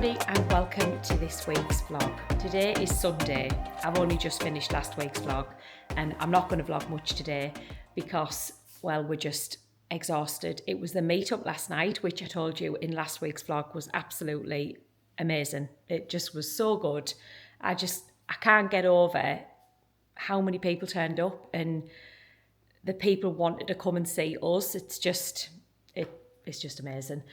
everybody and welcome to this week's vlog. Today is Sunday. I've only just finished last week's vlog and I'm not going to vlog much today because, well, we're just exhausted. It was the meetup last night, which I told you in last week's vlog was absolutely amazing. It just was so good. I can't get over how many people turned up and the people wanted to come and see us. It's just amazing.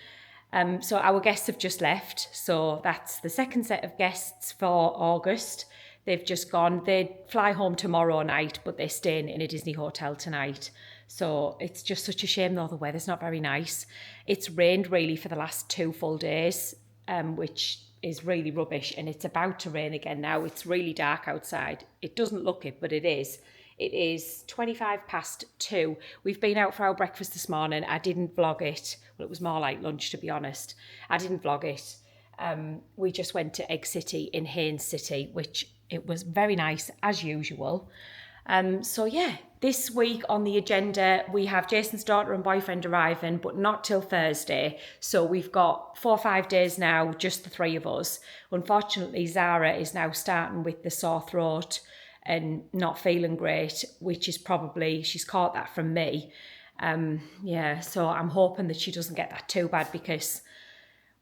So our guests have just left. So that's the second set of guests for August. They've just gone. They fly home tomorrow night, but they're staying in a Disney hotel tonight. So it's just such a shame though the weather's not very nice. It's rained really for the last 2 full days, which is really rubbish. And it's about to rain again now. It's really dark outside. It doesn't look it, but it is. It is 2:25. We've been out for our breakfast this morning. I didn't vlog it. Well, it was more like lunch, to be honest. I didn't vlog it. We just went to Egg City in Haines City, which it was very nice as usual. So yeah, this week on the agenda, we have Jason's daughter and boyfriend arriving, but not till Thursday. So we've got 4 or 5 days now, just the 3 of us. Unfortunately, Zara is now starting with the sore throat and not feeling great, which is probably, she's caught that from me. So I'm hoping that she doesn't get that too bad because,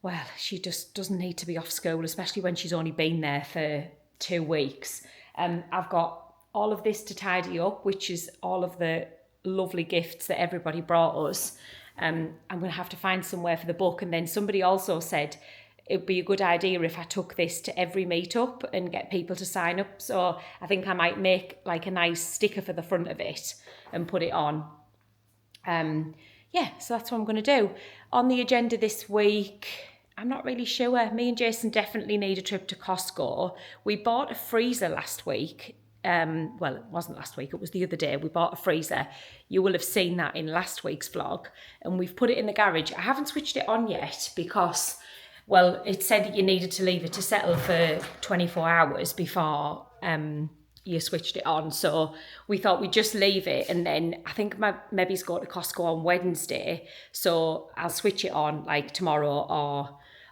well, she just doesn't need to be off school, especially when she's only been there for 2 weeks. I've got all of this to tidy up, which is all of the lovely gifts that everybody brought us. I'm going to have to find somewhere for the book. And then somebody also said, it'd be a good idea if I took this to every meetup and get people to sign up. So I think I might make like a nice sticker for the front of it and put it on. So that's what I'm going to do. On the agenda this week, I'm not really sure. Me and Jason definitely need a trip to Costco. We bought a freezer last week. Well, it wasn't last week, it was the other day. We bought a freezer. You will have seen that in last week's vlog. And we've put it in the garage. I haven't switched it on yet because, well, it said that you needed to leave it to settle for 24 hours before you switched it on. So we thought we'd just leave it. And then I think maybe's go to Costco on Wednesday. So I'll switch it on like tomorrow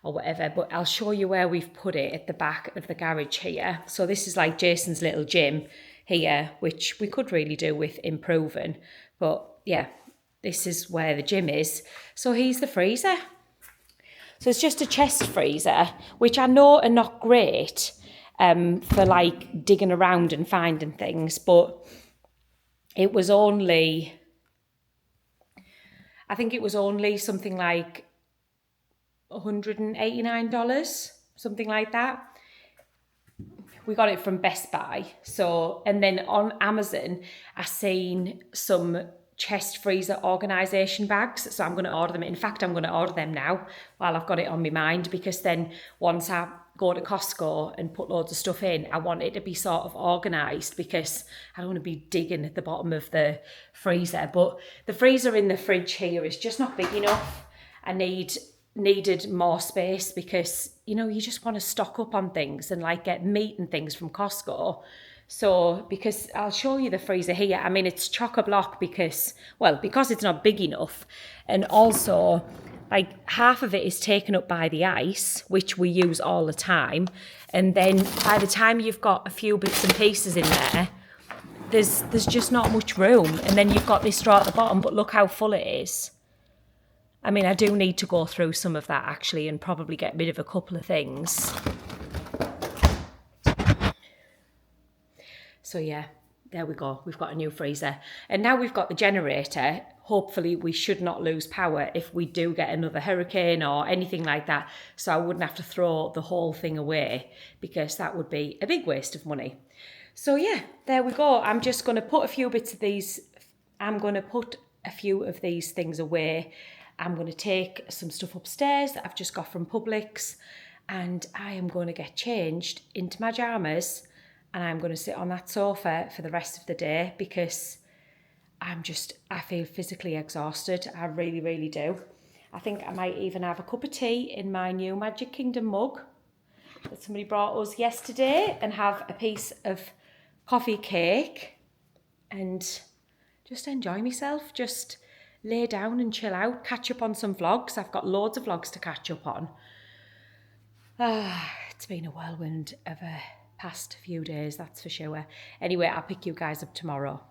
or whatever. But I'll show you where we've put it at the back of the garage here. So this is like Jason's little gym here, which we could really do with improving. But yeah, this is where the gym is. So here's the freezer. So it's just a chest freezer, which I know are not great for like digging around and finding things, but it was only, I think it was only something like $189, something like that. We got it from Best Buy. So, and then on Amazon, I seen some chest freezer organisation bags, so I'm going to order them. In fact, I'm going to order them now while I've got it on my mind, because then once I go to Costco and put loads of stuff in, I want it to be sort of organised because I don't want to be digging at the bottom of the freezer. But the freezer in the fridge here is just not big enough. I needed more space because, you know, you just want to stock up on things and like get meat and things from Costco. So, because I'll show you the freezer here. I mean, it's chock-a-block because it's not big enough. And also, like, half of it is taken up by the ice, which we use all the time. And then by the time you've got a few bits and pieces in there, there's just not much room. And then you've got this straw at the bottom, but look how full it is. I mean, I do need to go through some of that, actually, and probably get rid of a couple of things. So yeah, there we go. We've got a new freezer. And now we've got the generator. Hopefully we should not lose power if we do get another hurricane or anything like that. So I wouldn't have to throw the whole thing away because that would be a big waste of money. So yeah, there we go. I'm just going to put a few bits of these. I'm going to put a few of these things away. I'm going to take some stuff upstairs that I've just got from Publix. And I am going to get changed into my pyjamas. And I'm going to sit on that sofa for the rest of the day because I feel physically exhausted. I really, really do. I think I might even have a cup of tea in my new Magic Kingdom mug that somebody brought us yesterday and have a piece of coffee cake and just enjoy myself. Just lay down and chill out, catch up on some vlogs. I've got loads of vlogs to catch up on. It's been a whirlwind of a past few days, that's for sure. Anyway, I'll pick you guys up tomorrow.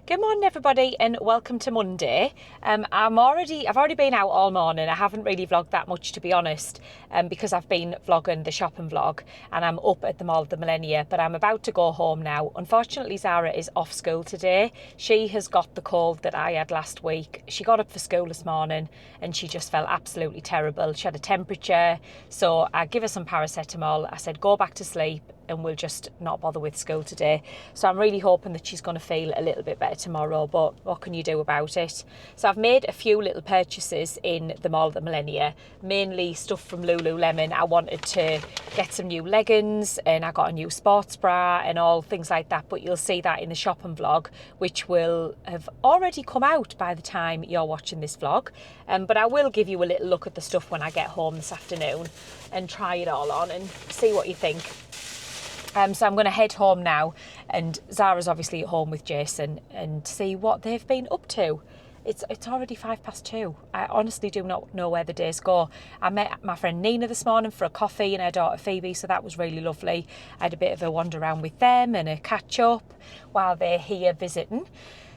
Good morning, everybody, and welcome to Monday. I've already been out all morning. I haven't really vlogged that much, to be honest, because I've been vlogging the shopping vlog, and I'm up at the Mall of the Millennia. But I'm about to go home now. Unfortunately, Zara is off school today. She has got the cold that I had last week. She got up for school this morning, and she just felt absolutely terrible. She had a temperature, so I give her some paracetamol. I said, go back to sleep, and we'll just not bother with school today. So I'm really hoping that she's going to feel a little bit better tomorrow, but what can you do about it? So I've made a few little purchases in the Mall of the Millennia, mainly stuff from Lululemon. I wanted to get some new leggings, and I got a new sports bra and all things like that, but you'll see that in the shopping vlog, which will have already come out by the time you're watching this vlog. But I will give you a little look at the stuff when I get home this afternoon and try it all on and see what you think. So I'm going to head home now, and Zara's obviously at home with Jason, and see what they've been up to. It's already 2:05. I honestly do not know where the days go. I met my friend Nina this morning for a coffee and her daughter Phoebe, so that was really lovely. I had a bit of a wander around with them and a catch up while they're here visiting.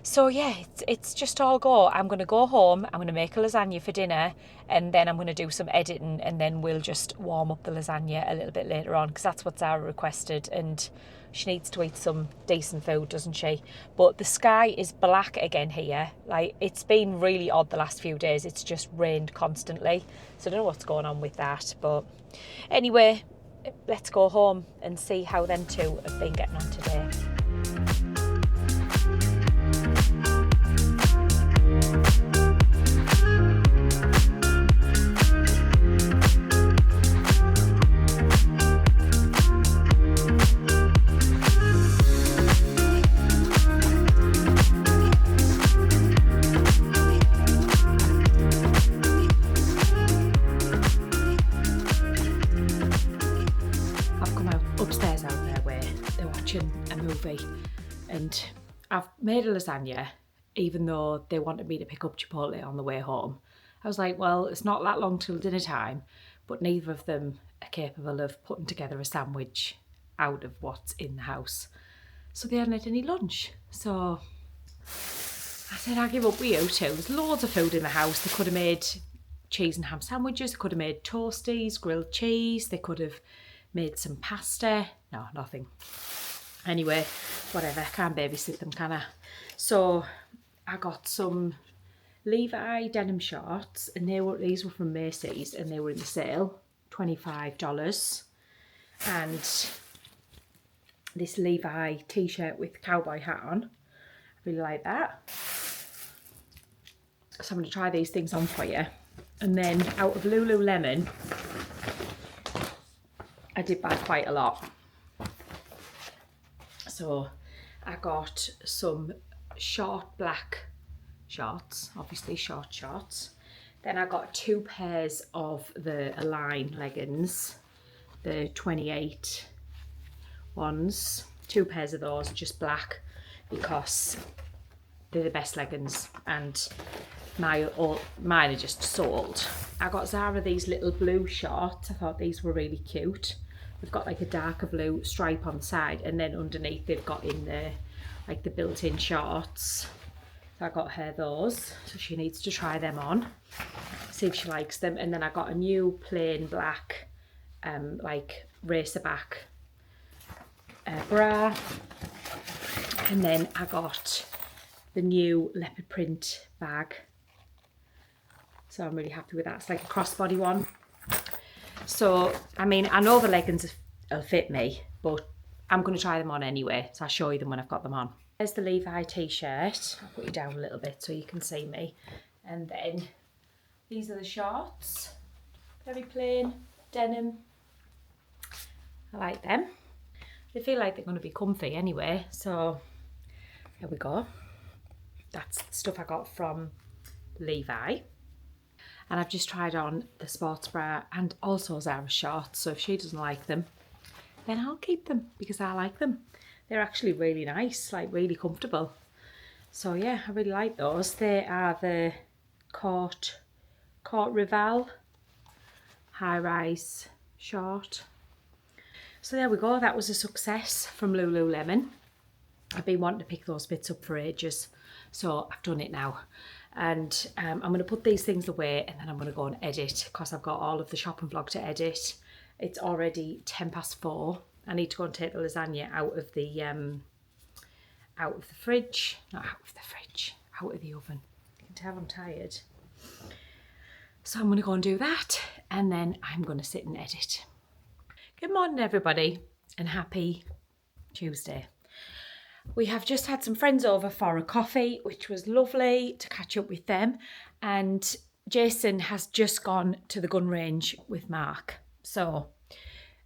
So yeah, it's just all go. I'm going to go home, I'm going to make a lasagna for dinner, and then I'm going to do some editing, and then we'll just warm up the lasagna a little bit later on, because that's what Zara requested, and she needs to eat some decent food, doesn't she? But the sky is black again here. Like, it's been really odd the last few days. It's just rained constantly. So I don't know what's going on with that. But anyway, let's go home and see how them two have been getting on today. Upstairs out there where they're watching a movie, and I've made a lasagna even though they wanted me to pick up Chipotle on the way home. I was like, well, it's not that long till dinner time, but neither of them are capable of putting together a sandwich out of what's in the house. So they hadn't had any lunch. So I said, I'll give up with you two. There's loads of food in the house. They could have made cheese and ham sandwiches, they could have made toasties, grilled cheese, they could have made some pasta. No, nothing. Anyway, whatever, can't babysit them, can I? So I got some Levi denim shorts, and these were from Macy's, and they were in the sale, $25. And this Levi t-shirt with cowboy hat on. I really like that. So I'm going to try these things on for you. And then out of Lululemon, I did buy quite a lot. So I got some short black shorts, obviously short shorts. Then I got 2 pairs of the Align leggings, the 28 ones. 2 pairs of those, just black, because they're the best leggings, and mine are just sold. I got Zara these little blue shorts. I thought these were really cute. They've got like a darker blue stripe on the side, and then underneath they've got in there like the built-in shorts. So I got her those, so she needs to try them on, see if she likes them. And then I got a new plain black like racer back bra, and then I got the new leopard print bag, so I'm really happy with that. It's like a crossbody one. So I mean, I know the leggings will fit me, but I'm going to try them on anyway, so I'll show you them when I've got them on. There's the Levi t-shirt. I'll put you down a little bit so you can see me. And then these are the shorts, very plain denim. I like them. They feel like they're going to be comfy anyway, so there we go. That's the stuff I got from Levi. And I've just tried on the sports bra and also Zara's shorts, so if she doesn't like them, then I'll keep them because I like them. They're actually really nice, like really comfortable. So yeah, I really like those. They are the Court Rival high-rise short. So there we go, that was a success from Lululemon. I've been wanting to pick those bits up for ages, so I've done it now. And I'm going to put these things away and then I'm going to go and edit because I've got all of the shopping vlog to edit. It's already 4:10. I need to go and take the lasagna out of the fridge. Not out of the fridge, out of the oven. You can tell I'm tired. So I'm going to go and do that and then I'm going to sit and edit. Good morning everybody and happy Tuesday. We have just had some friends over for a coffee, which was lovely to catch up with them. And Jason has just gone to the gun range with Mark. So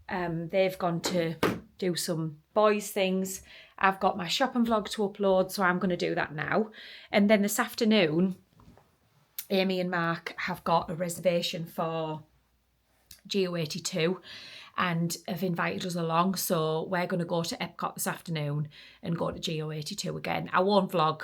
they've gone to do some boys things. I've got my shopping vlog to upload, so I'm going to do that now. And then this afternoon, Amy and Mark have got a reservation for Geo82 and have invited us along, so we're going to go to Epcot this afternoon and go to Geo82 again. I won't vlog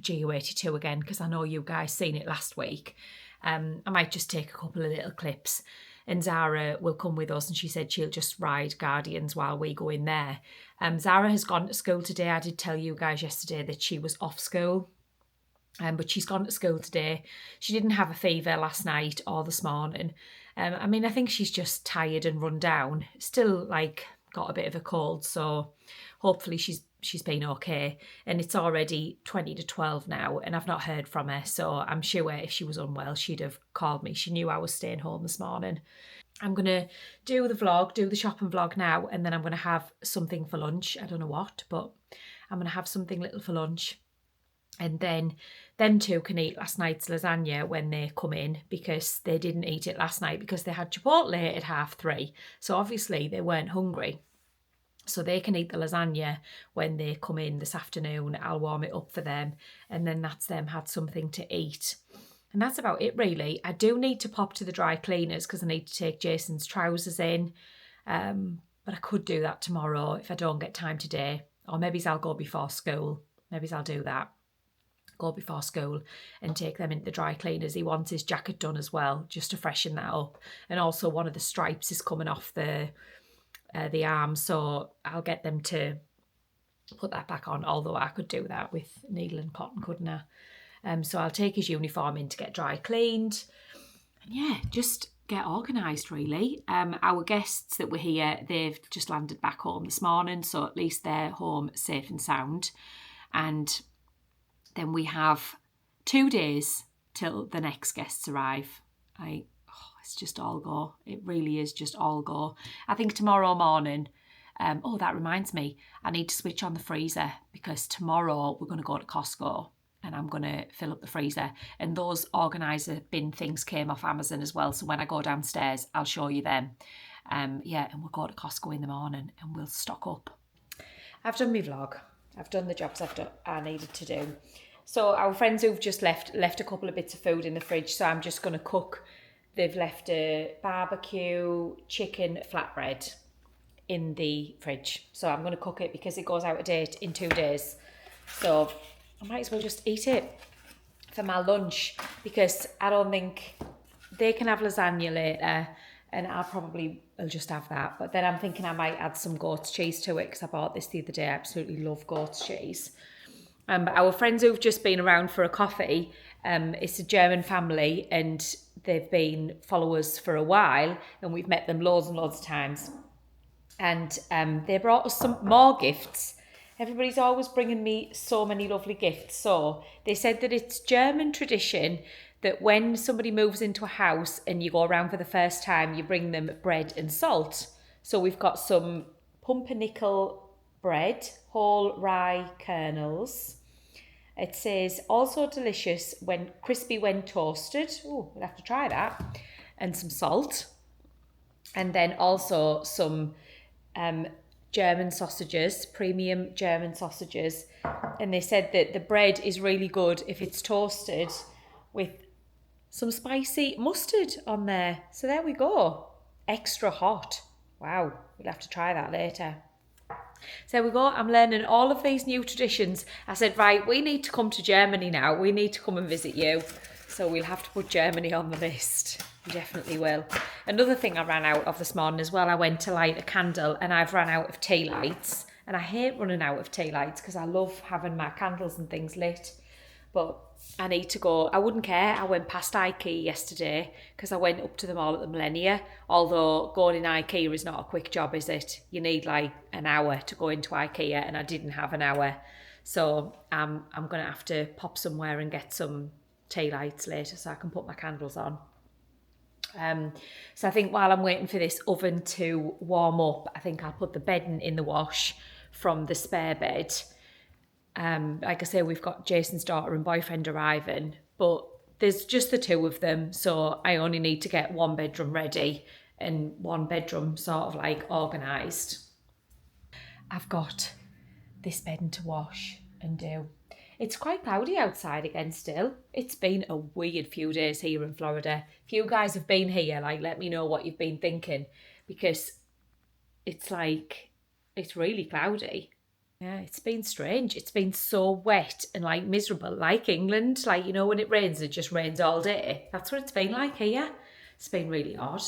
Geo82 again because I know you guys seen it last week. I might just take a couple of little clips, and Zara will come with us and she said she'll just ride Guardians while we go in there. Zara has gone to school today. I did tell you guys yesterday that she was off school. But she's gone to school today. She didn't have a fever last night or this morning. I mean, I think she's just tired and run down. Still, like, got a bit of a cold, so hopefully she's been okay. And it's already 20 to 12 now, and I've not heard from her, so I'm sure if she was unwell, she'd have called me. She knew I was staying home this morning. I'm going to do the shopping vlog now, and then I'm going to have something for lunch. I don't know what, but I'm going to have something little for lunch. And then them two can eat last night's lasagna when they come in, because they didn't eat it last night because they had Chipotle at 3:30. So obviously they weren't hungry. So they can eat the lasagna when they come in this afternoon. I'll warm it up for them. And then that's them had something to eat. And that's about it really. I do need to pop to the dry cleaners because I need to take Jason's trousers in. But I could do that tomorrow if I don't get time today. Or maybe I'll go before school. Maybe I'll do that. Go before school and take them into the dry cleaners. He wants his jacket done as well, just to freshen that up. And also one of the stripes is coming off the arm, so I'll get them to put that back on, although I could do that with needle and cotton, couldn't I? So I'll take his uniform in to get dry cleaned. And yeah, just get organised really. Our guests that were here, they've just landed back home this morning, so at least they're home safe and sound. And then we have 2 days till the next guests arrive. It's just all go. It really is just all go. I think tomorrow morning, that reminds me, I need to switch on the freezer because tomorrow we're going to go to Costco and I'm going to fill up the freezer. And those organiser bin things came off Amazon as well. So when I go downstairs, I'll show you them. And we'll go to Costco in the morning and we'll stock up. I've done my vlog. I've done the jobs I needed to do. So our friends who've just left a couple of bits of food in the fridge, so I'm just going to cook. They've left a barbecue chicken flatbread in the fridge. So I'm going to cook it because it goes out of date in 2 days. So I might as well just eat it for my lunch because I don't think they can have lasagna later and I'll just have that. But then I'm thinking I might add some goat's cheese to it because I bought this the other day. I absolutely love goat's cheese. But our friends who've just been around for a coffee, it's a German family and they've been followers for a while and we've met them loads and loads of times. And they brought us some more gifts. Everybody's always bringing me so many lovely gifts. So they said that it's German tradition that when somebody moves into a house and you go around for the first time, you bring them bread and salt. So we've got some pumpernickel bread, whole rye kernels. It says also delicious when crispy when toasted. Oh, we'll have to try that. And some salt. And then also some German sausages, premium German sausages. And they said that the bread is really good if it's toasted with some spicy mustard on there. So there we go. Extra hot. Wow, we'll have to try that later. So there we go. I'm learning all of these new traditions. I said, right, we need to come to Germany now. We need to come and visit you. So we'll have to put Germany on the list. We definitely will. Another thing I ran out of this morning as well, I went to light a candle and I've run out of tea lights. And I hate running out of tea lights because I love having my candles and things lit. But I need to go. I wouldn't care. I went past IKEA yesterday because I went up to the mall at the Millennia. Although going in IKEA is not a quick job, is it? You need like an hour to go into IKEA and I didn't have an hour. So I'm going to have to pop somewhere and get some tea lights later so I can put my candles on. So I think while I'm waiting for this oven to warm up, I think I'll put the bedding in the wash from the spare bed. Like I say, we've got Jason's daughter and boyfriend arriving, but there's just the two of them, so I only need to get one bedroom ready and one bedroom sort of like organised. I've got this bedding to wash and do. It's quite cloudy outside again still. It's been a weird few days here in Florida. If you guys have been here, like, let me know what you've been thinking, because it's like, it's really cloudy. Yeah, it's been strange. It's been so wet and like miserable, like England. Like, you know, when it rains, it just rains all day. That's what it's been like here. It's been really odd.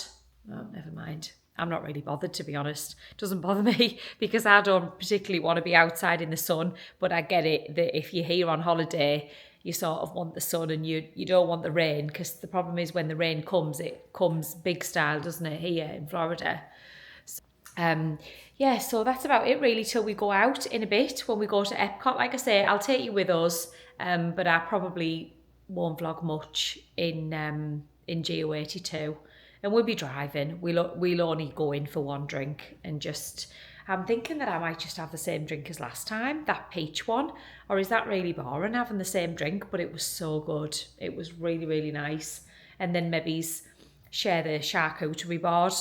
Oh, never mind. I'm not really bothered, to be honest. It doesn't bother me because I don't particularly want to be outside in the sun, but I get it that if you're here on holiday, you sort of want the sun and you don't want the rain, because the problem is when the rain comes, it comes big style, doesn't it, here in Florida. So, yeah, so that's about it really till we go out in a bit when we go to Epcot. Like I say, I'll take you with us, but I probably won't vlog much in GO82. And we'll be driving. We'll only go in for one drink and just... I'm thinking that I might just have the same drink as last time, that peach one. Or is that really boring, having the same drink? But it was so good. It was really, really nice. And then maybe share the charcuterie board,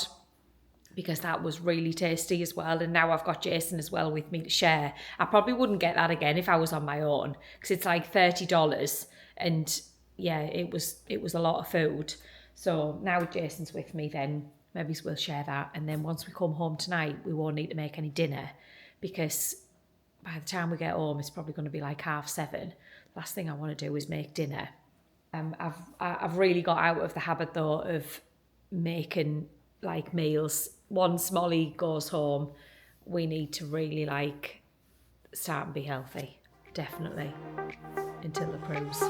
because that was really tasty as well. And now I've got Jason as well with me to share. I probably wouldn't get that again if I was on my own, because it's like $30. And yeah, it was a lot of food. So now Jason's with me, then maybe we'll share that. And then once we come home tonight, we won't need to make any dinner, because by the time we get home, it's probably going to be like 7:30. Last thing I want to do is make dinner. I've really got out of the habit though of making like meals. Once Molly goes home, we need to really like start and be healthy, definitely, until the cruise.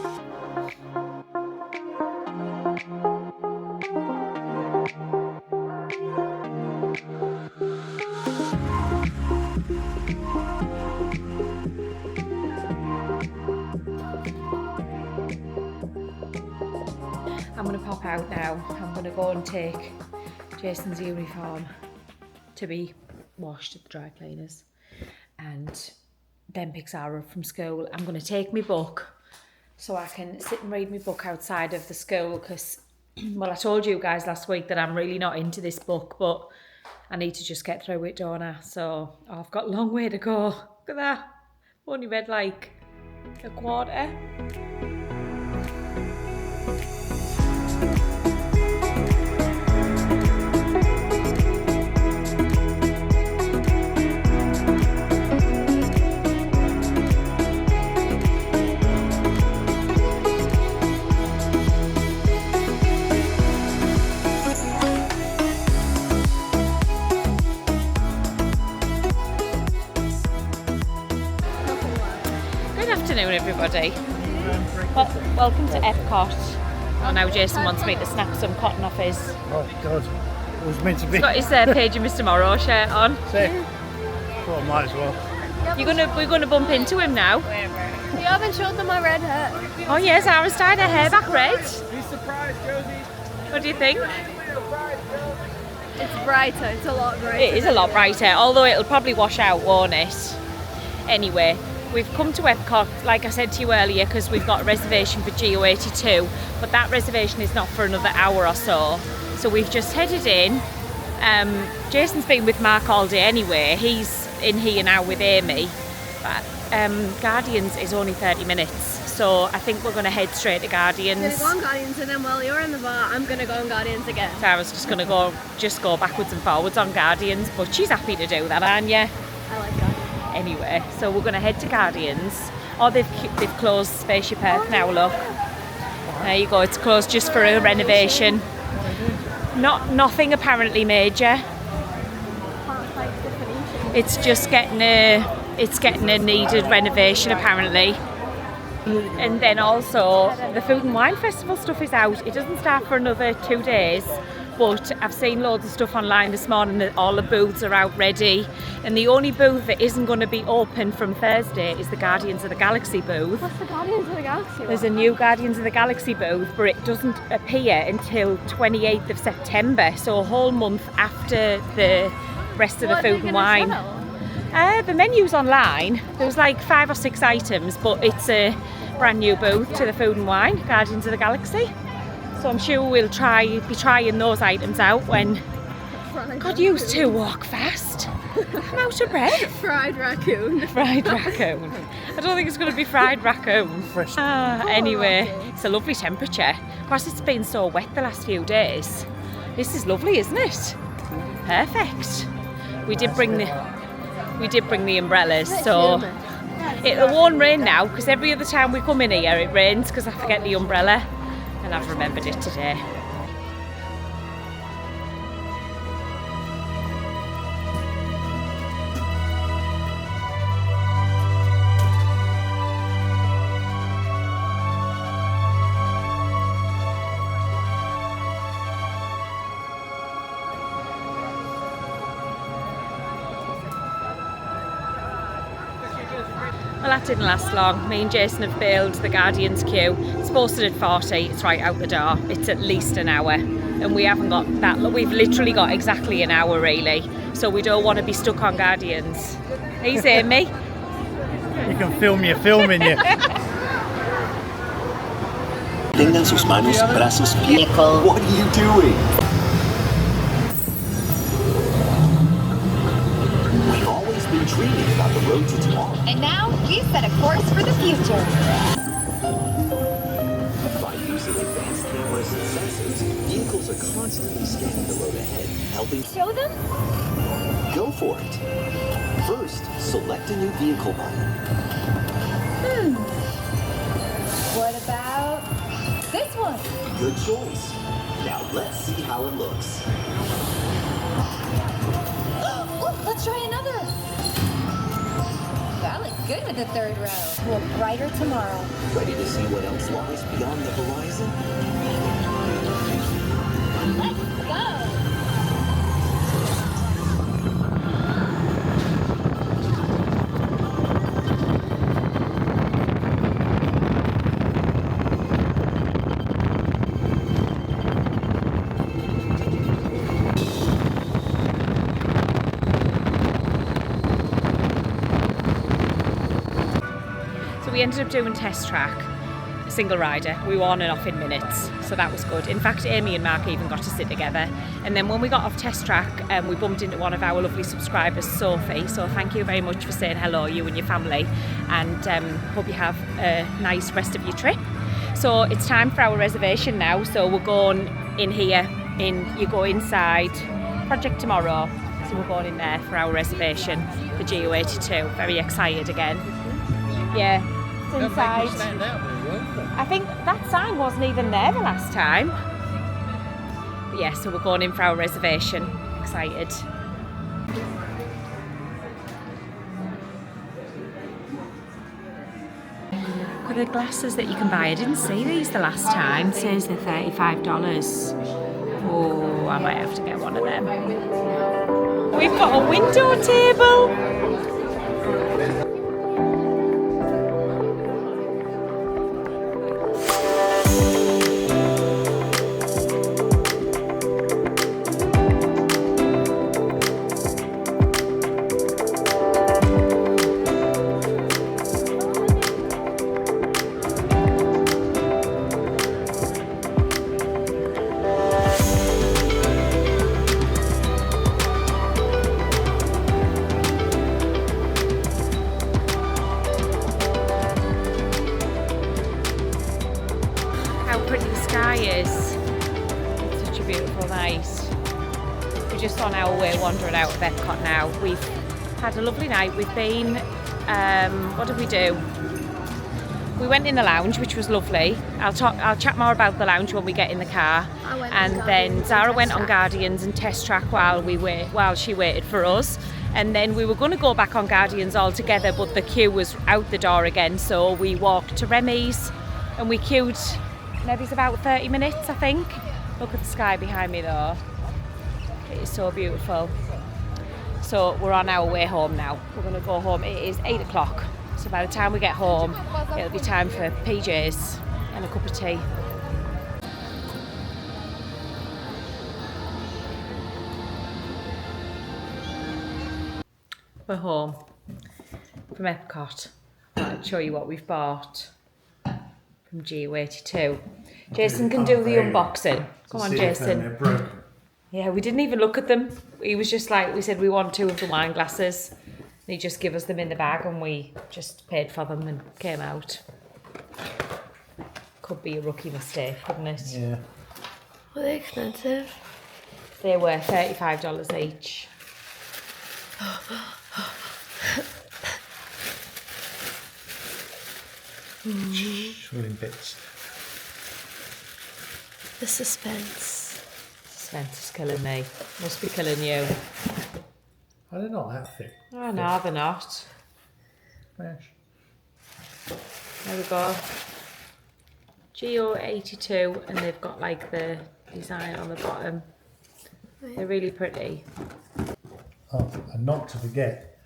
I'm going to pop out now. I'm going to go and take Jason's uniform to be washed at the dry cleaners and then pick Sarah up from school. I'm going to take my book so I can sit and read my book outside of the school, because, well, I told you guys last week that I'm really not into this book, but I need to just get through it, don't I? So I've got a long way to go. Look at that. I've only read like a quarter. Everybody. Well, welcome to Epcot. Oh, now Jason wants me to snap some cotton off his... Oh God, it was meant to be. He's got his Page of Mr. Morrow shirt on. Sick. Well, I might as well. We're gonna bump into him now. You haven't showed them my red hair. Oh yes, Sarah's dyed her hair back red. Be surprised, Josie. What do you think? It's brighter. It's a lot brighter. It is a lot brighter, although it'll probably wash out, won't it? Anyway. We've come to Epcot, like I said to you earlier, because we've got a reservation for GO82, but that reservation is not for another hour or so. So we've just headed in. Jason's been with Mark all day anyway. He's in here now with Amy. But Guardians is only 30 minutes, so I think we're going to head straight to Guardians. I'm going to go on Guardians, and then while you're in the bar, I'm going to go on Guardians again. Sarah's just going to go backwards and forwards on Guardians, but she's happy to do that, aren't you? I like Guardians. Anyway, so we're going to head to Guardians. Oh, they've closed Spaceship Earth now, look. There you go, it's closed just for a renovation. Nothing apparently major. It's just getting a needed renovation apparently. And then also the Food and Wine Festival stuff is out. It doesn't start for another 2 days, but I've seen loads of stuff online this morning that all the booths are out ready. And the only booth that isn't going to be open from Thursday is the Guardians of the Galaxy booth. What's the Guardians of the Galaxy? There's a new Guardians of the Galaxy booth, but it doesn't appear until 28th of September, so a whole month after the rest of the Food and Wine. The menu's online. There's like 5 or 6 items, but it's a brand new booth to the Food and Wine, Guardians of the Galaxy. So I'm sure we'll be trying those items out when... God, you two walk fast. I'm out of breath. Fried raccoon. Fried raccoon. I don't think it's going to be fried raccoon. Anyway, it's a lovely temperature. Of course, it's been so wet the last few days. This is lovely, isn't it? Perfect. We did bring the umbrellas, so it won't rain now because every other time we come in here it rains because I forget the umbrella, and I've remembered it today. Well, that didn't last long. Me and Jason have bailed the Guardians queue. It's posted at 40, it's right out the door. It's at least an hour, and we haven't got that. We've literally got exactly an hour really, so we don't want to be stuck on Guardians. He's Amy. You can film you filming you. Tengan sus manos, brazos, pies. What are you doing? We've always been dreaming about the road to tomorrow. And now we've set a course for the future. By using advanced cameras and sensors, vehicles are constantly scanning the road ahead, helping Show them? go for it. First, select a new vehicle button. What about this one? Good choice. Now let's see how it looks. Look, let's try another. That looks good with the third row. Look brighter tomorrow. Ready to see what else lies beyond the horizon? Let's go. We ended up doing test track, a single rider. We were on and off in minutes, so that was good. In fact, Amy and Mark even got to sit together. And then when we got off test track, we bumped into one of our lovely subscribers, Sophie. So thank you very much for saying hello, you and your family, and hope you have a nice rest of your trip. So it's time for our reservation now. So we're going in here. You go inside Project Tomorrow. So we're going in there for our reservation for GU82. Very excited again. Yeah. Inside. I think that sign wasn't even there the last time. But yeah, so we're going in for our reservation. Excited. Got the glasses that you can buy. I didn't see these the last time. It says they're $35. Oh, I might have to get one of them. We've got a window table. Just on our way wandering out of Epcot now. We've had a lovely night. We've been, what did we do? we went in the lounge, which was lovely. I'll chat more about the lounge when we get in the car. And then Zara went on Guardians and Test Track while she waited for us. And then we were going to go back on Guardians all together, but the queue was out the door again. So we walked to Remy's and we queued maybe it's about 30 minutes, I think. Look at the sky behind me though. It is so beautiful. So we're on our way home now. We're going to go home. It is 8 o'clock. So by the time we get home, it'll be time for PJs and a cup of tea. We're home from Epcot. I'll show you what we've bought from GU82. Jason can do the unboxing. Come on, Jason. Yeah, we didn't even look at them. He was just like, we said we want 2 of the wine glasses. And he just gave us them in the bag and we just paid for them and came out. Could be a rookie mistake, couldn't it? Yeah. Were they expensive? They were $35 each. Swirling bits. The suspense. Suspense is killing me. Must be killing you. Oh, they're not that thick. Oh no, they're not. Smash. There we go. GO82, and they've got like the design on the bottom. They're really pretty. Oh, and not to forget.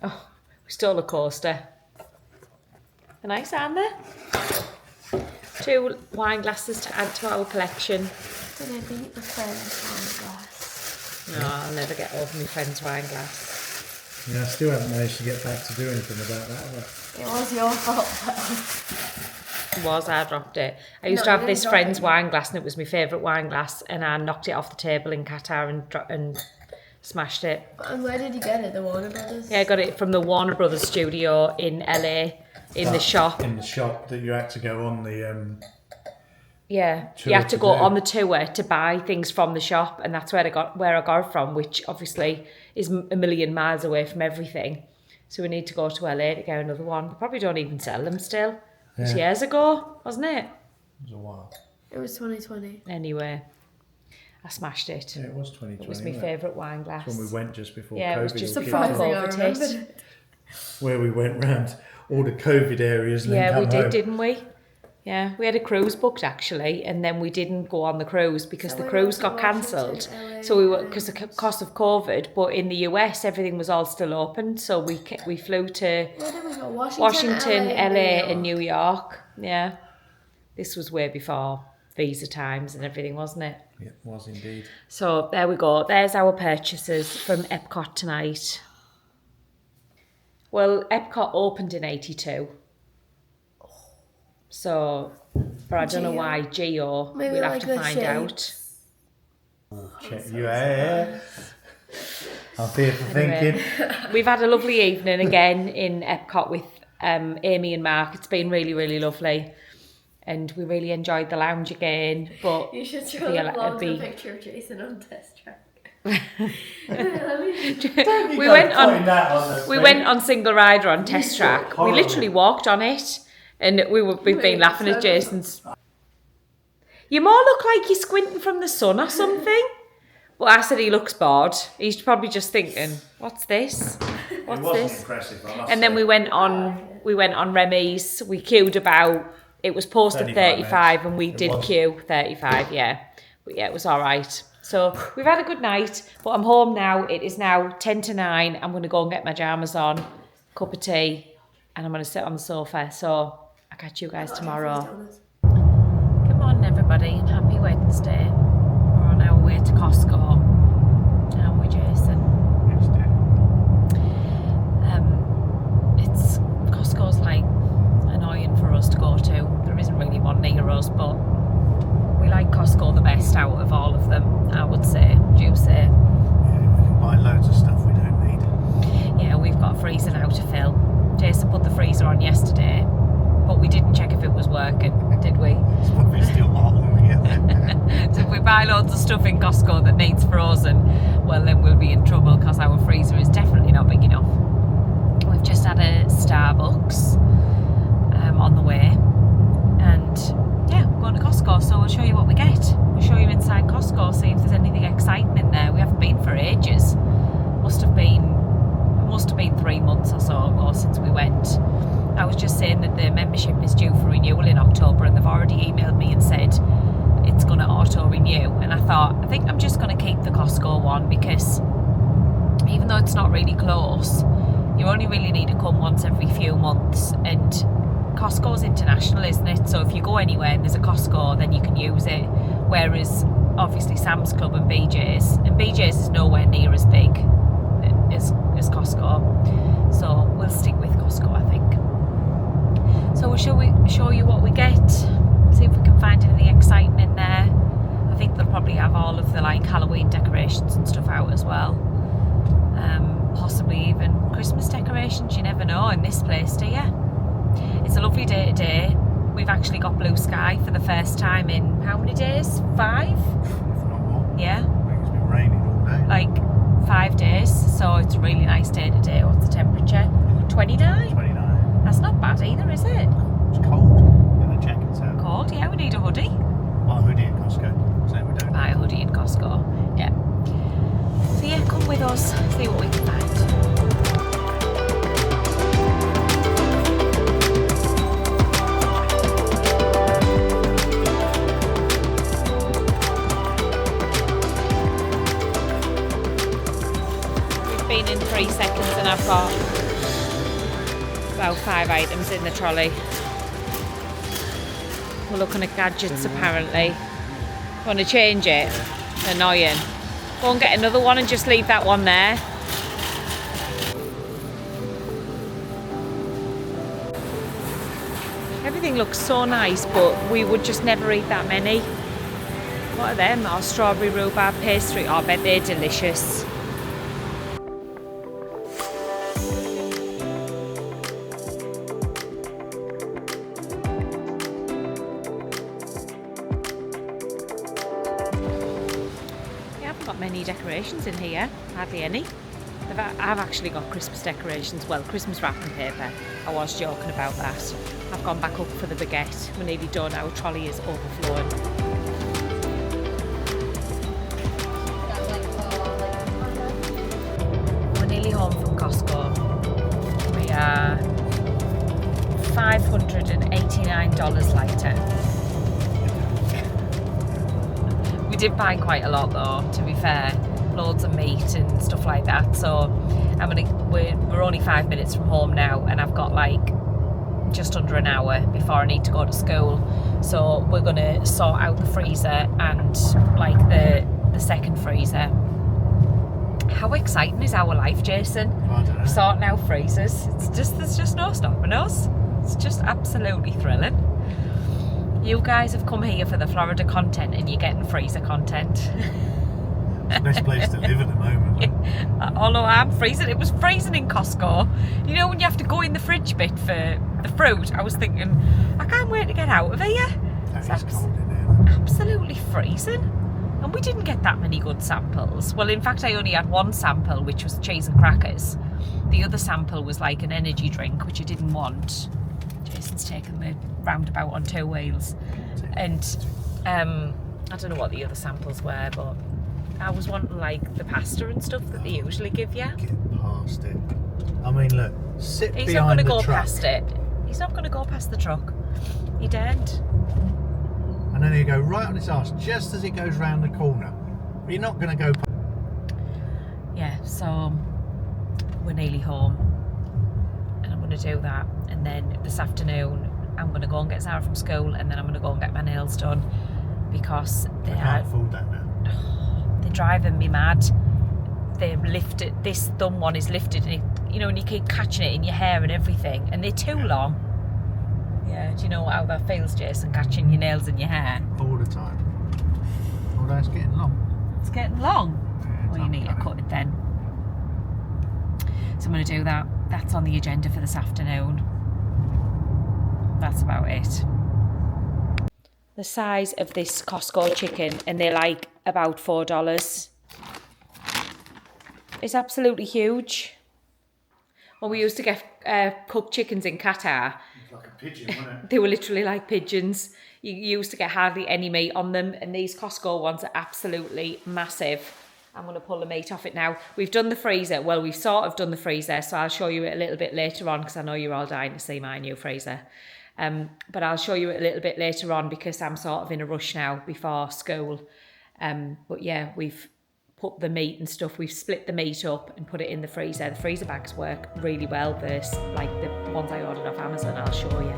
Oh, we stole a coaster. They're nice, aren't they? 2 wine glasses to add to our collection. Did I beat the friend's wine glass? No, I'll never get over my friend's wine glass. Yeah, I still haven't managed to get back to do anything about that. It was your fault. It was, I dropped it. I used to have this friend's wine glass and it was my favourite wine glass and I knocked it off the table in Qatar and smashed it. And where did you get it? The Warner Brothers? Yeah, I got it from the Warner Brothers studio in LA, in the shop. In the shop that you had to go on the... Yeah, you have to go on the tour to buy things from the shop, and that's where I got it from, which obviously is a million miles away from everything. So we need to go to LA to get another one. They probably don't even sell them still. It was years ago, wasn't it? It was a while. It was 2020. Anyway, I smashed it. Yeah, it was 2020. It was my favourite wine glass. When we went just before yeah, COVID. it was just kicked before off. COVID. Where we went round all the COVID areas and then Yeah, come we did, home. didn't we? Yeah, we had a cruise booked actually, and then we didn't go on the cruise because the cruise got cancelled. So we were because of the cost of COVID. But in the US, everything was all still open, so we flew to Where did we go? Washington, LA, and New York. Yeah, this was way before visa times and everything, wasn't it? Yeah, it was indeed. So there we go. There's our purchases from Epcot tonight. Well, Epcot opened in '82. So, but I don't know why Geo. Maybe We'll have like to the find shapes. out. Check you out. I'm here for thinking. We've had a lovely evening again in Epcot with Amy and Mark. It's been really, really lovely. And we really enjoyed the lounge again. But You should show the vlog a picture of Jason on test track. we went on single rider on test track. We literally walked on it. And we've been laughing at Jason's. You more look like you're squinting from the sun or something. Well, I said he looks bored. He's probably just thinking, "What's this? What's this?" Impressive, And then we went on Remy's. We queued about. It was posted 35, and we did queue 35. Yeah, but yeah, it was all right. So we've had a good night. But I'm home now. It is now 10 to 9. I'm going to go and get my pyjamas on, cup of tea, and I'm going to sit on the sofa. So I'll catch you guys tomorrow. Come on, everybody, and happy Wednesday. We're on our way to Costco. Aren't we, Jason? Yes, dear. Costco's like annoying for us to go to. There isn't really one near us, but we like Costco the best out of all of them, I would say. Do you say? Yeah, we can buy loads of stuff we don't need. Yeah, we've got a freezer now to fill. Jason put the freezer on yesterday, but we didn't check if it was working, did we? It's probably still hot when we get there. So if we buy loads of stuff in Costco that needs frozen, well then we'll be in trouble because our freezer is definitely not big enough. We've just had a Starbucks on the way was just saying that the membership is due for renewal in October, and they've already emailed me and said it's going to auto renew. And I thought, I think I'm just going to keep the Costco one, because even though it's not really close, you only really need to come once every few months, and Costco's international, isn't it? So if you go anywhere and there's a Costco, then you can use it. Whereas obviously Sam's Club and BJ's is nowhere near as big as Costco. So we'll stick with Costco, I think. So we'll show you what we get, see if we can find anything exciting in there. I think they'll probably have all of the like Halloween decorations and stuff out as well. Possibly even Christmas decorations, you never know in this place, do you? It's a lovely day today. We've actually got blue sky for the first time in how many days? 5? If not more. Yeah. I think it's been raining all day. Like 5 days, so it's a really nice day today. What's the temperature? 29? 29. That's not bad either, is it? It's cold. Get the jackets out. Cold, yeah, we need a hoodie. Buy a hoodie at Costco. So we don't. Buy a hoodie in Costco, yeah. So yeah, come with us, see what we can find. Been in 3 seconds and I've got about 5 items in the trolley. We're looking at gadgets apparently. Want to change it? Annoying. Go and get another one and just leave that one there. Everything looks so nice, but we would just never eat that many. What are them? Our strawberry rhubarb pastry. Oh, I bet they're delicious. Many decorations in here, hardly any. I've actually got Christmas decorations, well, Christmas wrapping paper. I was joking about that. I've gone back up for the baguette. We're nearly done, our trolley is overflowing. We're nearly home from Costco. We are $589 later. We did buy quite a lot though, to be fair. Loads of meat and stuff like that. So we're only 5 minutes from home now, and I've got like just under an hour before I need to go to school. So we're gonna sort out the freezer and like the second freezer. How exciting is our life, Jason? I don't know. Sorting out freezers. There's just no stopping us. It's just absolutely thrilling. You guys have come here for the Florida content and you're getting freezer content. It's the best place to live at the moment. Like. Although I'm freezing. It was freezing in Costco. You know when you have to go in the fridge bit for the fruit? I was thinking, I can't wait to get out of here. It's cold in there. Absolutely freezing. And we didn't get that many good samples. Well, in fact, I only had one sample, which was cheese and crackers. The other sample was like an energy drink, which I didn't want. Jason's taken the roundabout on 2 wheels. And I don't know what the other samples were, but I was wanting like the pasta and stuff that they usually give you. Get past it. I mean, look, sit He's behind the not going to go truck. past it. He's not going to go past the truck. He daren't. And then you go right on his arse just as it goes round the corner. But you're not going to go past. Yeah, so we're nearly home. And I'm going to do that. And then this afternoon, I'm going to go and get Zara from school, and then I'm going to go and get my nails done, because I can't afford that now. they're driving me mad. They're lifted. This thumb one is lifted, and it, you know, and you keep catching it in your hair and everything, and they're too long. Yeah, do you know how that feels, Jason, catching your nails in your hair? All the time. Although it's getting long. It's getting long. Yeah, Well, you need to cut it then. So I'm going to do that. That's on the agenda for this afternoon. That's about it. The size of this Costco chicken, and they're like about $4. It's absolutely huge. When we used to get cooked chickens in Qatar, It's like a pigeon, wasn't it? they were literally like pigeons. You used to get hardly any meat on them, and these Costco ones are absolutely massive. I'm going to pull the meat off it now. We've done the freezer. Well, we've sort of done the freezer, so I'll show you it a little bit later on because I know you're all dying to see my new freezer. But I'll show you it a little bit later on because I'm sort of in a rush now before school. But yeah, we've put the meat and stuff, we've split the meat up and put it in the freezer. The freezer bags work really well versus like the ones I ordered off Amazon. I'll show you.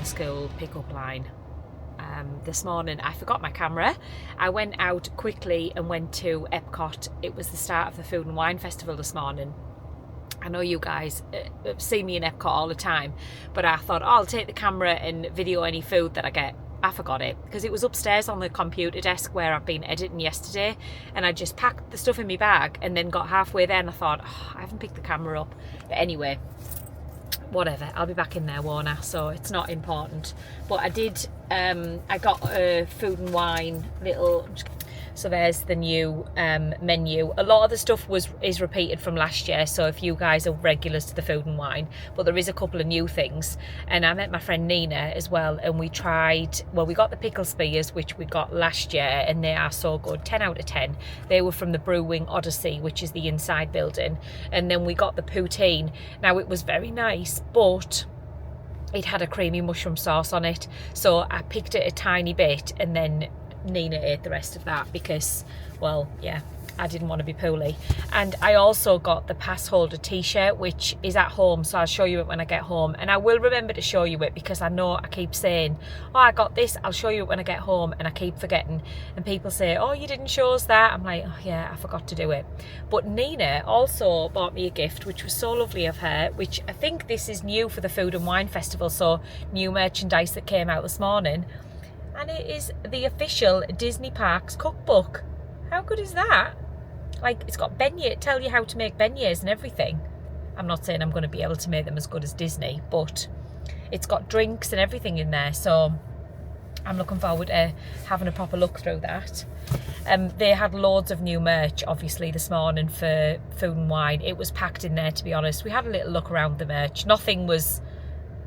School pickup line. This morning I forgot my camera. I went out quickly and went to Epcot. It was the start of the Food and Wine Festival this morning. I know you guys see me in Epcot all the time, but I thought, oh, I'll take the camera and video any food that I get. I forgot it because it was upstairs on the computer desk where I've been editing yesterday, and I just packed the stuff in my bag and then got halfway there and I thought, oh, I haven't picked the camera up. But anyway, whatever, I'll be back in there, won't I? So it's not important. But I did, I got a Food and Wine little, so there's the new menu. A lot of the stuff is repeated from last year, so if you guys are regulars to the Food and Wine, but there is a couple of new things. And I met my friend Nina as well, and we tried, well, we got the pickle spears, which we got last year, and they are so good, 10 out of 10. They were from the Brewing Odyssey, which is the inside building. And then we got the poutine. Now, it was very nice, but it had a creamy mushroom sauce on it, so I picked it a tiny bit, and then Nina ate the rest of that because, well, yeah, I didn't want to be poorly. And I also got the pass holder t-shirt, which is at home, so I'll show you it when I get home. And I will remember to show you it because I know I keep saying, oh, I got this, I'll show you it when I get home, and I keep forgetting. And people say, oh, you didn't show us that. I'm like, oh yeah, I forgot to do it. But Nina also bought me a gift, which was so lovely of her, which I think this is new for the Food and Wine Festival, so new merchandise that came out this morning. And it is the official Disney Parks cookbook. How good is that? Like, it's got beignet, tell you how to make beignets and everything. I'm not saying I'm going to be able to make them as good as Disney, but it's got drinks and everything in there. So I'm looking forward to having a proper look through that. They had loads of new merch, obviously, this morning for Food and Wine. It was packed in there, to be honest. We had a little look around the merch. Nothing was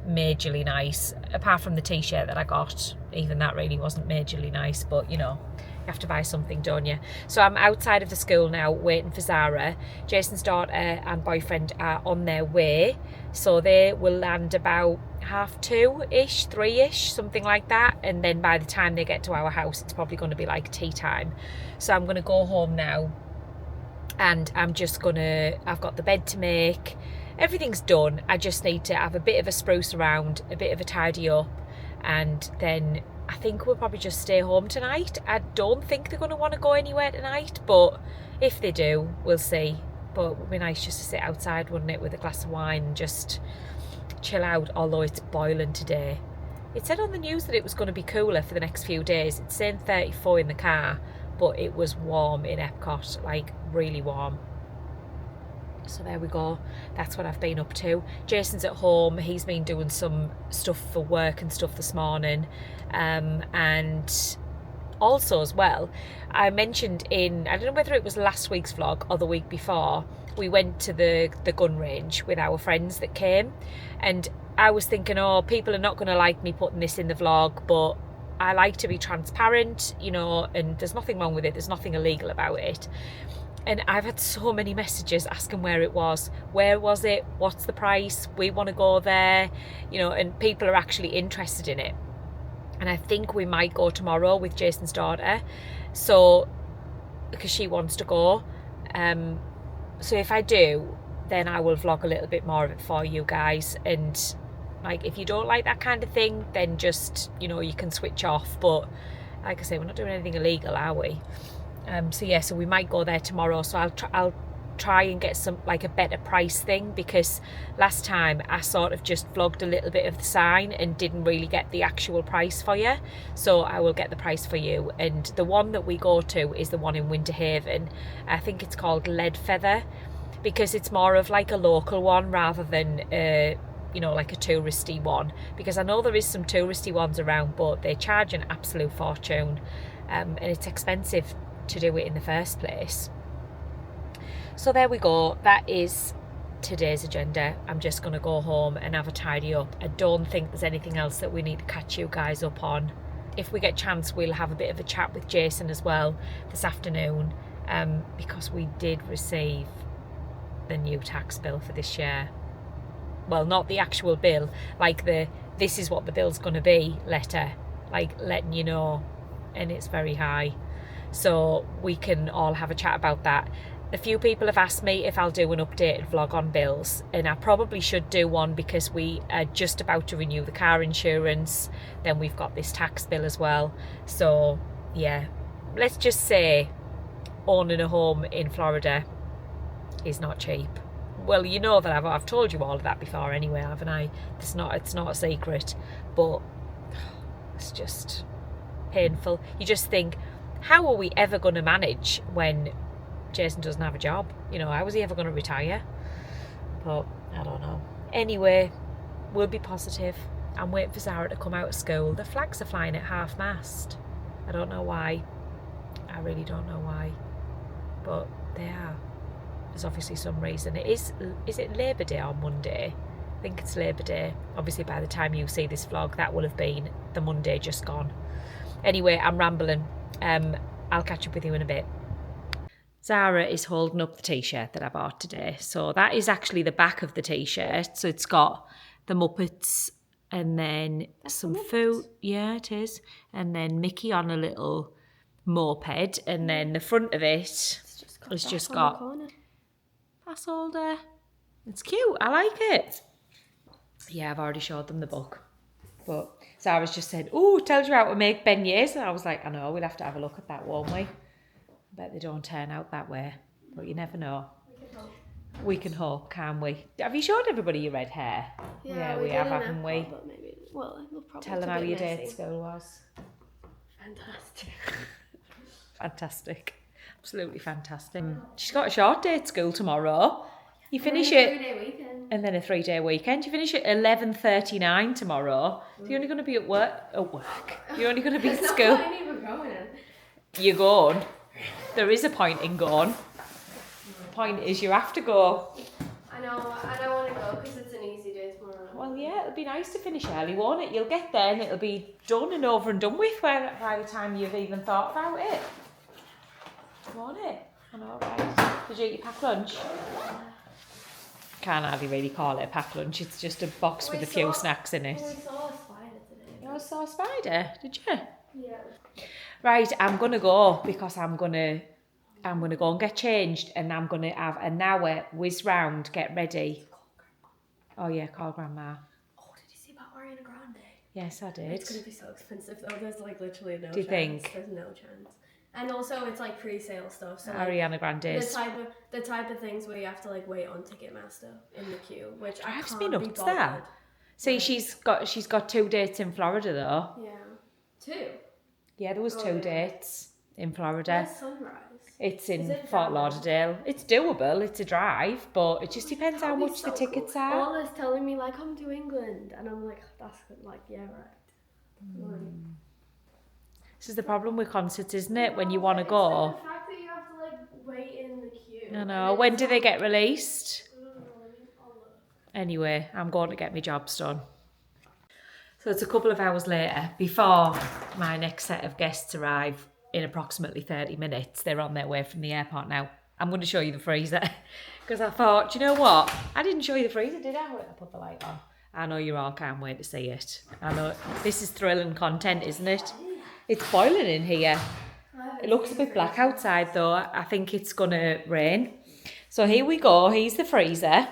majorly nice, apart from the t-shirt that I got. Even that really wasn't majorly nice, but you know, you have to buy something, don't you? So I'm outside of the school now waiting for Zara. Jason's daughter and boyfriend are on their way, so they will land about 2:30ish, 3ish, something like that. And then by the time they get to our house, it's probably going to be like tea time. So I'm going to go home now, and I've got the bed to make. Everything's done. I just need to have a bit of a spruce around, a bit of a tidy up, and then I think we'll probably just stay home tonight. I don't think they're going to want to go anywhere tonight, but if they do, we'll see. But it would be nice just to sit outside, wouldn't it, with a glass of wine and just chill out, although it's boiling today. It said on the news that it was going to be cooler for the next few days. It's saying 34 in the car, but it was warm in Epcot, like really warm. So there we go, that's what I've been up to. Jason's at home, he's been doing some stuff for work and stuff this morning. And also as well, I mentioned I don't know whether it was last week's vlog or the week before, we went to the gun range with our friends that came. And I was thinking, oh, people are not going to like me putting this in the vlog, but I like to be transparent, you know, and there's nothing wrong with it, there's nothing illegal about it. And I've had so many messages asking where it was. Where was it? What's the price? We want to go there. You know, and people are actually interested in it. And I think we might go tomorrow with Jason's daughter. So, because she wants to go. So if I do, then I will vlog a little bit more of it for you guys. And like, if you don't like that kind of thing, then just, you know, you can switch off. But like I say, we're not doing anything illegal, are we? So yeah, so we might go there tomorrow. So I'll try and get some, like, a better price thing, because last time I sort of just vlogged a little bit of the sign and didn't really get the actual price for you. So I will get the price for you. And the one that we go to is the one in Winter Haven. I think it's called Lead Feather, because it's more of like a local one rather than you know, like a touristy one, because I know there is some touristy ones around, but they charge an absolute fortune, and it's expensive to do it in the first place. So there we go. That is today's agenda. I'm just going to go home and have a tidy up. I don't think there's anything else that we need to catch you guys up on. If we get a chance, we'll have a bit of a chat with Jason as well this afternoon, because we did receive the new tax bill for this year. Well, not the actual bill, like the this is what the bill's going to be letter, like letting you know, and it's very high. So we can all have a chat about that. A few people have asked me if I'll do an updated vlog on bills, and I probably should do one, because we are just about to renew the car insurance. Then we've got this tax bill as well. So yeah, let's just say owning a home in Florida is not cheap. Well, you know that I've told you all of that before anyway, haven't I? It's not a secret, but it's just painful. You just think, how are we ever going to manage when Jason doesn't have a job? You know, how is he ever going to retire? But I don't know. Anyway, we'll be positive. I'm waiting for Zara to come out of school. The flags are flying at half-mast. I don't know why. I really don't know why. But they are. There's obviously some reason. Is it Labour Day on Monday? I think it's Labour Day. Obviously, by the time you see this vlog, that will have been the Monday just gone. Anyway, I'm rambling. I'll catch up with you in a bit. Zara is holding up the t-shirt that I bought today. So that is actually the back of the t-shirt. So it's got the Muppets and then some food. Yeah, it is. And then Mickey on a little moped. And then the front of it has just got pass holder. It's cute. I like it. Yeah, I've already showed them the book. But Zara's just said, oh, tells you how to make beignets. And I was like, I know, we'll have to have a look at that, won't we? I bet they don't turn out that way. But you never know. We can hope, can't we? Have you showed everybody your red hair? Yeah, we have, haven't we? But maybe, well, we'll probably Tell them how your day at school was. Fantastic. Fantastic. Absolutely fantastic. She's got a short day at school tomorrow. You finish it. 3-day weekend. And then a 3-day weekend. You finish at 11:39 tomorrow. So you're only going to be at work. You're only going to be at school. I ain't even going in. You're going. There is a point in going. The point is you have to go. I know, and I want to go because it's an easy day tomorrow. Well, yeah, it'll be nice to finish early, won't it? You'll get there and it'll be done and over and done with by the time you've even thought about it. Won't it? I know, right? Did you eat your packed lunch? Can't hardly really call it a packed lunch. It's just a box with a few snacks in it. We saw a spider today. You saw a spider, did you? Yeah. Right, I'm gonna go because I'm gonna go and get changed, and I'm gonna have an hour whiz round, get ready. Oh yeah, call Grandma. Oh, did you see about Ariana Grande? Yes, I did. It's gonna be so expensive though. There's like literally no chance. Do you think? There's no chance. And also, it's like pre-sale stuff. So Ariana Grande's. The type of things where you have to like wait on Ticketmaster in the queue, which I Drives can't me be nuts, bothered. that. See, she's got 2 dates in Florida though. Yeah. 2. Yeah, there was 2 dates in Florida. Where's Sunrise? It's in it Fort down? Lauderdale. It's doable. It's a drive, but it just depends how much the tickets are. All is telling me like come to England, and I'm like that's like yeah right. This is the problem with concerts, isn't it? When you want to go. The fact that you have to like wait in the queue. I know. When do they get released? Anyway, I'm going to get my jobs done. So it's a couple of hours later, before my next set of guests arrive in approximately 30 minutes. They're on their way from the airport now. I'm going to show you the freezer because I thought, do you know what? I didn't show you the freezer, did I? Wait, I put the light on. I know you all can't wait to see it. I know this is thrilling content, isn't it? It's boiling in here. It looks a bit black outside though. I think it's going to rain. So here we go. Here's the freezer.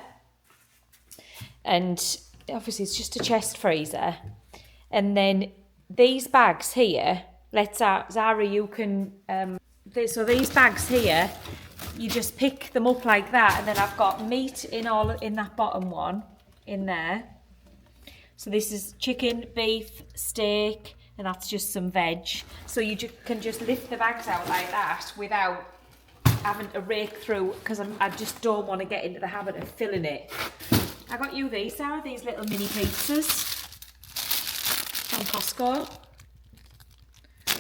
And obviously it's just a chest freezer. And then these bags here, Zara, you can, so these bags here, you just pick them up like that. And then I've got meat in that bottom one in there. So this is chicken, beef, steak, and that's just some veg. So you can just lift the bags out like that without having to rake through, because I just don't want to get into the habit of filling it. I got you these, Sarah, these little mini pizzas from Costco.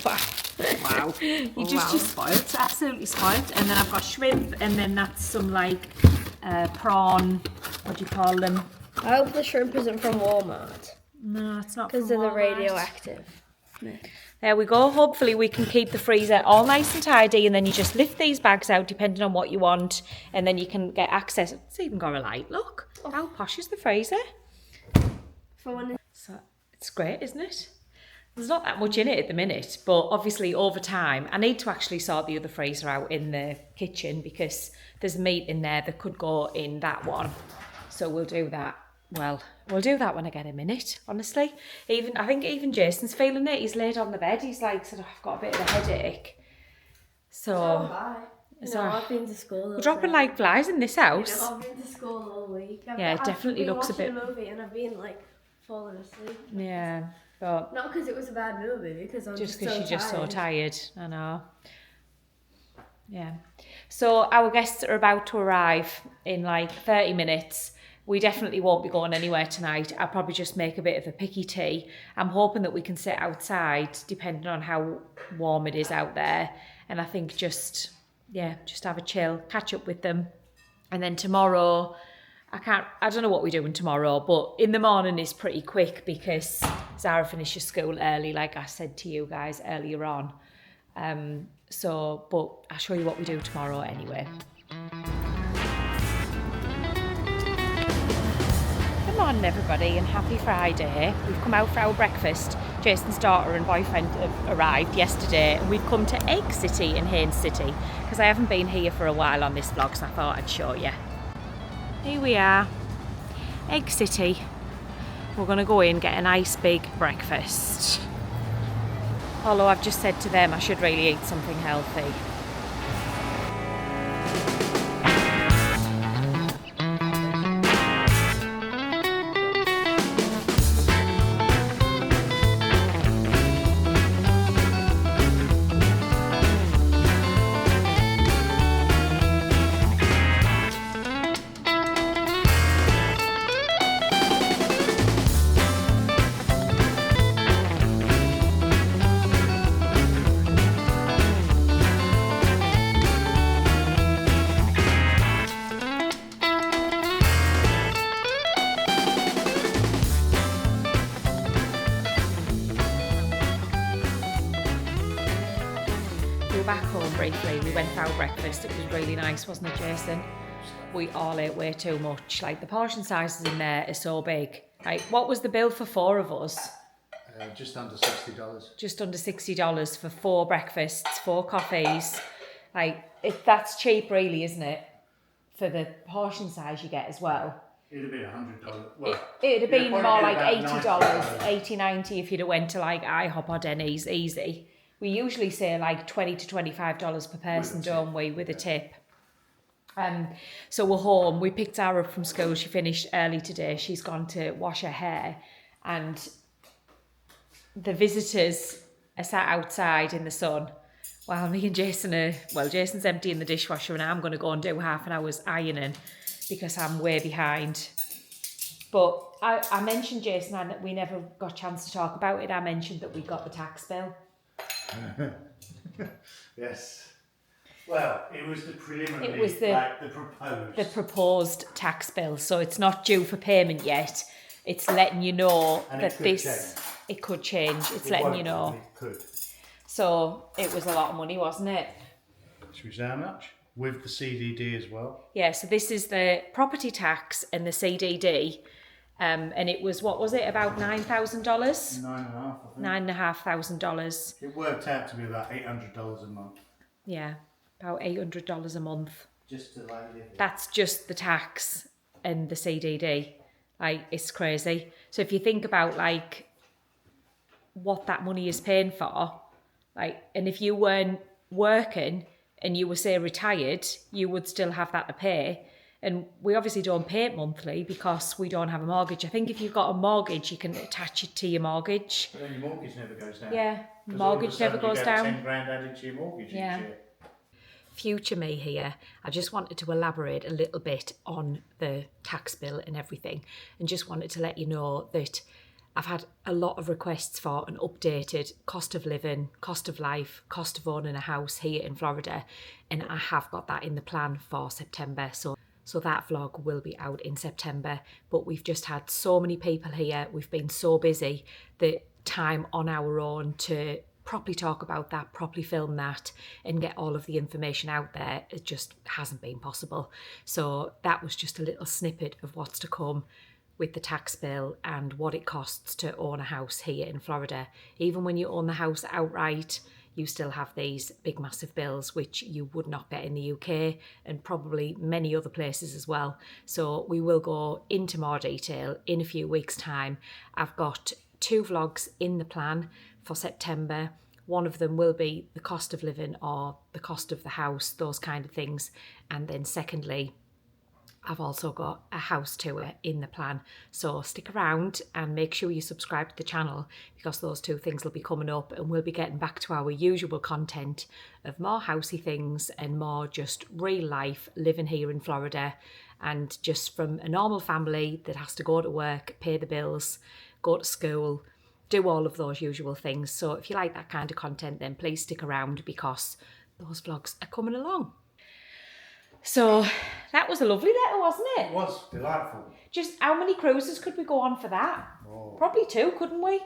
Wow. You just spoilt, absolutely spoilt. And then I've got shrimp, and then that's some like prawn, what do you call them? I hope the shrimp isn't from Walmart. No, it's not because from of the Walmart. radioactive. There we go. Hopefully we can keep the freezer all nice and tidy, and then you just lift these bags out depending on what you want, and then you can get access. It's even got a light, look. How posh is the freezer? So it's great, isn't it? There's not that much in it at the minute, but obviously over time, I need to actually sort the other freezer out in the kitchen because there's meat in there that could go in that one. So we'll do that. Well, we'll do that when I get a minute, honestly. I think even Jason's feeling it. He's laid on the bed. He's like, sort of, I've got a bit of a headache. So I've been to school. We're dropping like flies in this house. I've been to school all week. It definitely looks a bit. I've been watching a movie and I've been like falling asleep. Yeah, but not because it was a bad movie, because I'm just because you're just so tired. I know. Yeah. So our guests are about to arrive in like 30 minutes. We definitely won't be going anywhere tonight. I'll probably just make a bit of a picky tea. I'm hoping that we can sit outside, depending on how warm it is out there. And I think just have a chill, catch up with them. And then tomorrow, I don't know what we're doing tomorrow, but in the morning is pretty quick because Zara finishes school early, like I said to you guys earlier on. But I'll show you what we do tomorrow anyway. Good morning everybody and happy Friday. We've come out for our breakfast. Jason's daughter and boyfriend have arrived yesterday and we've come to Egg City in Haines City because I haven't been here for a while on this vlog, so I thought I'd show you. Here we are, Egg City. We're going to go in and get a nice big breakfast. Although I've just said to them I should really eat something healthy. Back home briefly, we went for our breakfast. It was really nice, wasn't it, Jason? We all ate way too much. Like the portion sizes in there are so big. Like, what was the bill for four of us? Just under $60. Just under $60 for 4 breakfasts, 4 coffees. Like, that's cheap, really, isn't it? For the portion size you get as well. It'd have been $100. Well, it'd have been more like $80, $90. $80, $90 if you'd have went to like IHOP or Denny's, easy. We usually say like $20 to $25 per person, don't we, with a tip. So we're home. We picked Zara up from school. She finished early today. She's gone to wash her hair. And the visitors are sat outside in the sun while me and Jason Jason's emptying the dishwasher and I'm going to go and do half an hour's ironing because I'm way behind. But I mentioned, Jason, and we never got a chance to talk about it. I mentioned that we got the tax bill. Yes. Well, it was the preliminary, It was the proposed tax bill. So it's not due for payment yet. It's letting you know and that it could change. It's letting you know. It could. So it was a lot of money, wasn't it? Should we say how much? with the CDD as well. Yeah, so this is the property tax and the CDD. And it was, what was it, about $9,000? $9,500, I think. $9,500. It worked out to be about $800 a month. Yeah, about $800 a month. Just to like live. That's just the tax and the CDD. Like, it's crazy. So if you think about like what that money is paying for, like, and if you weren't working and you were, say, retired, you would still have that to pay. And we obviously don't pay it monthly because we don't have a mortgage. I think if you've got a mortgage, you can attach it to your mortgage. But then your mortgage never goes down. Yeah, mortgage never goes down. 10 grand added to your mortgage each year. Future me here, I just wanted to elaborate a little bit on the tax bill and everything, and just wanted to let you know that I've had a lot of requests for an updated cost of living, cost of life, cost of owning a house here in Florida, and I have got that in the plan for September. So that vlog will be out in September, but we've just had so many people here. We've been so busy that time on our own to properly talk about that, properly film that, and get all of the information out there, it just hasn't been possible. So that was just a little snippet of what's to come with the tax bill and what it costs to own a house here in Florida. Even when you own the house outright, you still have these big massive bills which you would not get in the UK and probably many other places as well. So we will go into more detail in a few weeks' time. I've got 2 vlogs in the plan for September. One of them will be the cost of living or the cost of the house, those kind of things. And then secondly, I've also got a house tour in the plan. So stick around and make sure you subscribe to the channel, because those 2 things will be coming up, and we'll be getting back to our usual content of more housey things and more just real life living here in Florida, and just from a normal family that has to go to work, pay the bills, go to school, do all of those usual things. So if you like that kind of content, then please stick around, because those vlogs are coming along. So that was a lovely letter, wasn't it? It was delightful. Just how many cruises could we go on for that? Oh. Probably 2, couldn't we?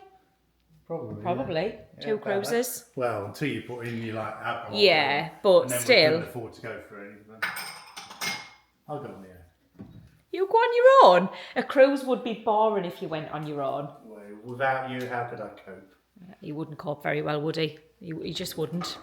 Probably. Yeah. 2 cruises. Well, until you put in your like alcohol. Yeah, but and then still. we couldn't afford to go for anything. I'll go on the own. You go on your own? A cruise would be boring if you went on your own. Well, without you, how could I cope? He wouldn't cope very well, would he? He just wouldn't.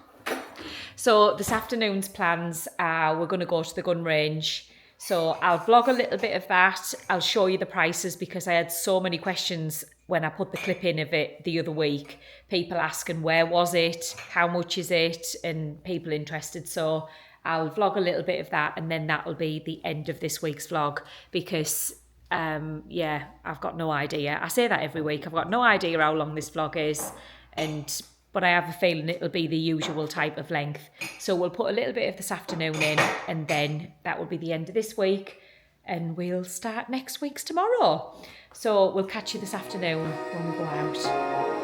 So this afternoon's plans are we're going to go to the gun range. So I'll vlog a little bit of that. I'll show you the prices, because I had so many questions when I put the clip in of it the other week. People asking where was it, how much is it, and people interested. So I'll vlog a little bit of that, and then that'll be the end of this week's vlog, because I've got no idea. I say that every week. I've got no idea how long this vlog is, but I have a feeling it'll be the usual type of length. So we'll put a little bit of this afternoon in, and then that will be the end of this week, and we'll start next week's tomorrow. So we'll catch you this afternoon when we go out.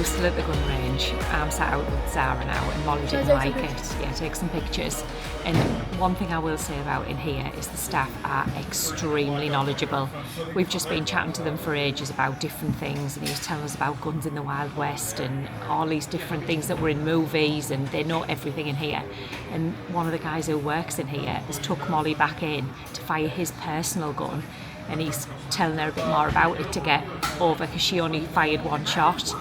Still at the gun range. I'm sat out with Zara now, and Molly didn't like it. Yeah, take some pictures. And one thing I will say about in here is the staff are extremely knowledgeable. We've just been chatting to them for ages about different things, and he was telling us about guns in the Wild West and all these different things that were in movies, and they know everything in here. And one of the guys who works in here has took Molly back in to fire his personal gun, and he's telling her a bit more about it to get over, because she only fired 1 shot.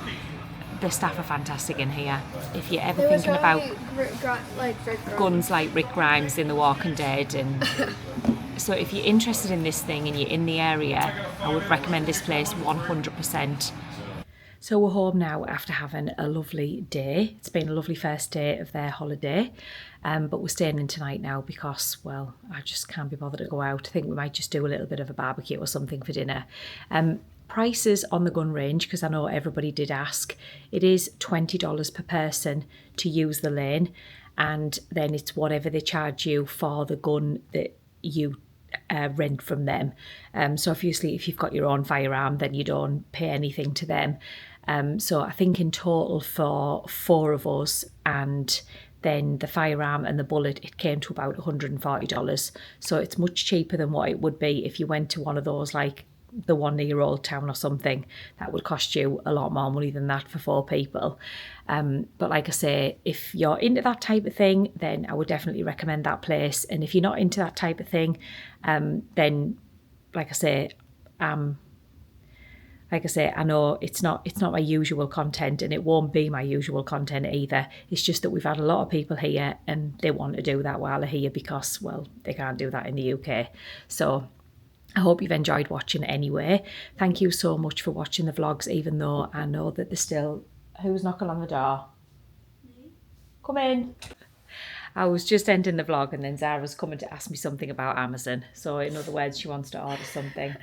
The staff are fantastic in here. If you're ever thinking about guns like Rick Grimes in The Walking Dead, and so if you're interested in this thing and you're in the area, I would recommend this place 100%. So we're home now after having a lovely day. It's been a lovely first day of their holiday, but we're staying in tonight now because, well, I just can't be bothered to go out. I think we might just do a little bit of a barbecue or something for dinner. Prices on the gun range, because I know everybody did ask, it is $20 per person to use the lane, and then it's whatever they charge you for the gun that you rent from them. So obviously if you've got your own firearm, then you don't pay anything to them. So I think in total for 4 of us and then the firearm and the bullet, it came to about $140. So it's much cheaper than what it would be if you went to one of those, like the one near Old Town or something. That would cost you a lot more money than that for 4 people. But like I say, if you're into that type of thing, then I would definitely recommend that place. And if you're not into that type of thing, then like I say, I know it's not my usual content, and it won't be my usual content either. It's just that we've had a lot of people here and they want to do that while they're here because, well, they can't do that in the UK. So I hope you've enjoyed watching anyway. Thank you so much for watching the vlogs, even though I know that there's still... Who's knocking on the door? Me. Come in. I was just ending the vlog and then Zara's coming to ask me something about Amazon. So in other words, she wants to order something.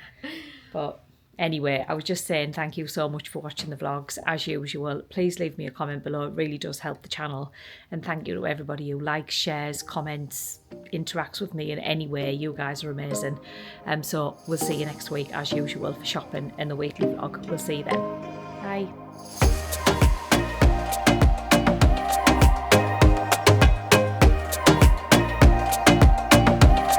But anyway, I was just saying thank you so much for watching the vlogs. As usual, please leave me a comment below. It really does help the channel. And thank you to everybody who likes, shares, comments, interacts with me in any way. You guys are amazing. So we'll see you next week as usual for shopping and the weekly vlog. We'll see you then. Bye.